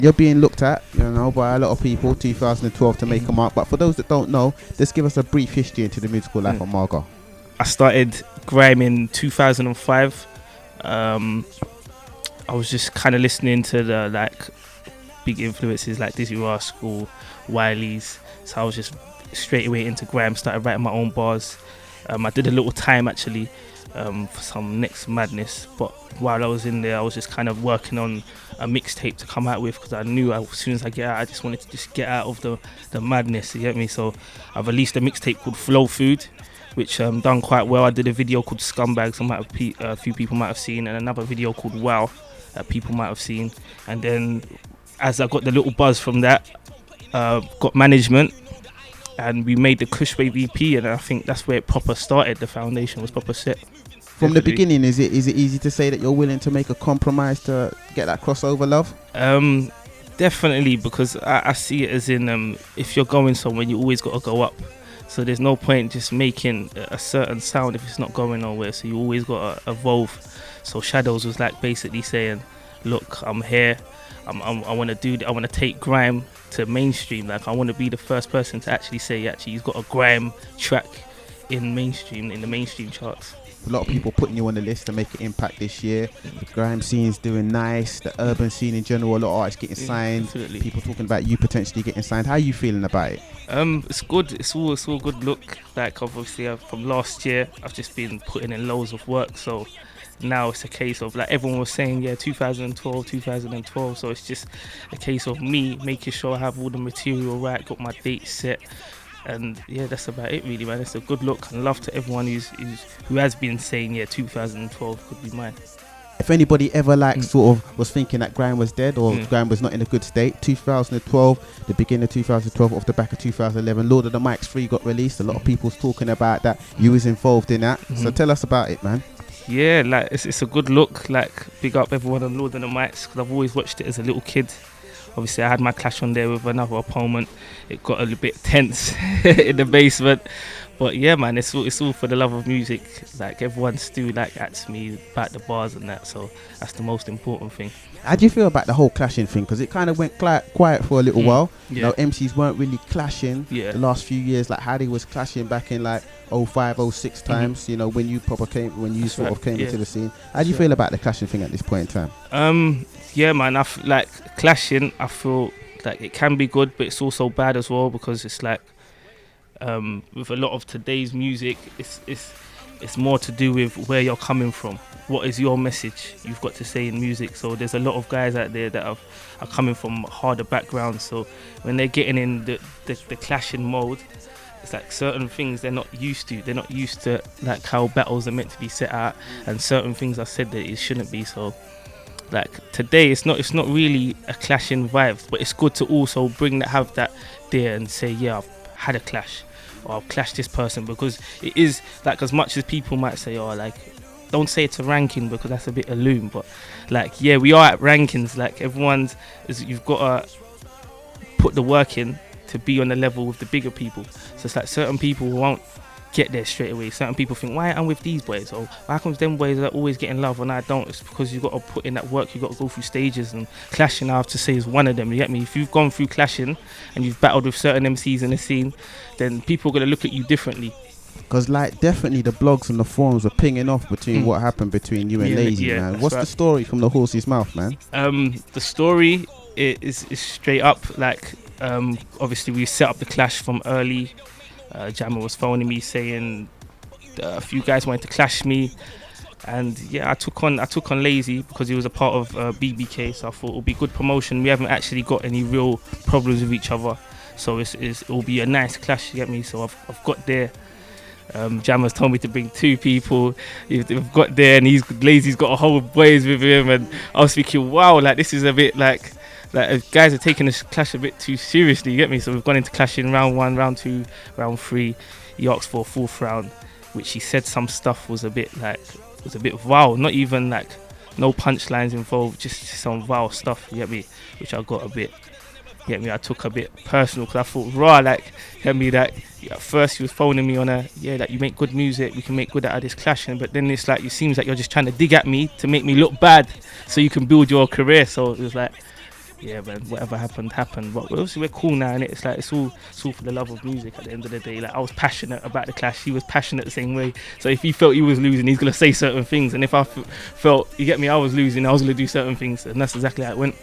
You're being looked at, by a lot of people, 2012 to make a mark. But for those that don't know, just give us a brief history into the musical life of Marger. I started Grime in 2005. I was just kind of listening to the big influences like Dizzy Rascal, Layz. So I was just straight away into Grime, started writing my own bars. I did a little time actually for some Next Madness, but while I was in there I was just kind of working on a mixtape to come out with, because I knew as soon as I get out I just wanted to just get out of the madness, you get me? So I released a mixtape called Flow Food, which done quite well. I did a video called Scumbags, a few people might have seen, and another video called Wow that people might have seen. And then as I got the little buzz from that, got management, and we made the Cushway VP, and I think that's where it proper started. The foundation was proper set. From the beginning, is it easy to say that you're willing to make a compromise to get that crossover love? Definitely, because I see it as in if you're going somewhere, you always got to go up. So there's no point just making a certain sound if it's not going nowhere. So you always got to evolve. So Shadows was like basically saying, look, I'm here. I want to take Grime to mainstream. Like, I want to be the first person to actually say, he's got a Grime track in the mainstream charts. A lot of people putting you on the list to make an impact this year. The Grime scene's doing nice. The urban scene in general, a lot of artists getting signed. Absolutely. People talking about you potentially getting signed. How are you feeling about it? It's good. It's all a good look. Like, obviously, from last year, I've just been putting in loads of work. So now it's a case of, like everyone was saying, 2012. So it's just a case of me making sure I have all the material right, got my dates set. And that's about it really, man. It's a good look, and love to everyone who has been saying 2012 could be mine. If anybody ever was thinking that Grime was dead or Grime was not in a good state, 2012, the beginning of 2012, off the back of 2011, Lord of the Mics 3 got released. A lot of people's talking about that. You was involved in that. So tell us about it, man. Yeah, like it's a good look. Like, big up everyone on Lord of the Mics, because I've always watched it as a little kid. Obviously, I had my clash on there with another opponent. It got a little bit tense in the basement. But yeah, man, it's all for the love of music. Like, everyone still at me about the bars and that. So that's the most important thing. How do you feel about the whole clashing thing? Because it kind of went quiet for a little while. Yeah. MCs weren't really clashing the last few years, like how they was clashing back in 05, 06 times. When you came into the scene. How do you feel about the clashing thing at this point in time? Yeah, man, clashing, I feel like it can be good, but it's also bad as well, because it's like with a lot of today's music, it's more to do with where you're coming from. What is your message you've got to say in music? So there's a lot of guys out there that are coming from harder backgrounds, so when they're getting in the clashing mode, it's like certain things they're not used to. They're not used to like how battles are meant to be set out, and certain things are said that it shouldn't be. So like today, it's not really a clashing vibe, but it's good to also have that there and say, I've had a clash, or I've clashed this person, because it is like, as much as people might say, don't say it's a ranking because that's a bit allume, but we are at rankings. Like, you've got to put the work in to be on the level with the bigger people. So it's like certain people won't get there straight away. Certain people think, why am I with these boys? Or why comes them boys are always getting love and I don't? It's because you've got to put in that work. You've got to go through stages, and clashing, I have to say, is one of them. You get me? If you've gone through clashing and you've battled with certain MCs in the scene, then people are going to look at you differently. Because definitely the blogs and the forums were pinging off between what happened between you and Layz, man. What's the story from the horse's mouth, man? The story is straight up. Obviously we set up the clash from early. Jammer was phoning me saying a few guys wanted to clash me, and I took on Layz because he was a part of BBK, so I thought it would be good promotion. We haven't actually got any real problems with each other, so it will be a nice clash, you get me? So I've got there. Jammer's told me to bring 2 people. We've got there, and Layz's got a whole boys with him, and I was thinking, wow, this is a bit like guys are taking this clash a bit too seriously, you get me? So we've gone into clashing round 1, round 2, round 3. He asked for a 4th round, which he said some stuff was a bit vile, not even no punchlines involved, just some vile stuff, you get me? Which I got a bit, I took a bit personal, because I thought, get me, that at first he was phoning me on you make good music, we can make good out of this clashing, but then it's it seems like you're just trying to dig at me to make me look bad so you can build your career. So it was yeah, man, whatever happened. But obviously we're cool now, and it's like it's all for the love of music. At the end of the day, like I was passionate about the clash, he was passionate the same way. So if he felt he was losing, he's gonna say certain things, and if I felt, you get me, I was losing, I was gonna do certain things, and that's exactly how it went.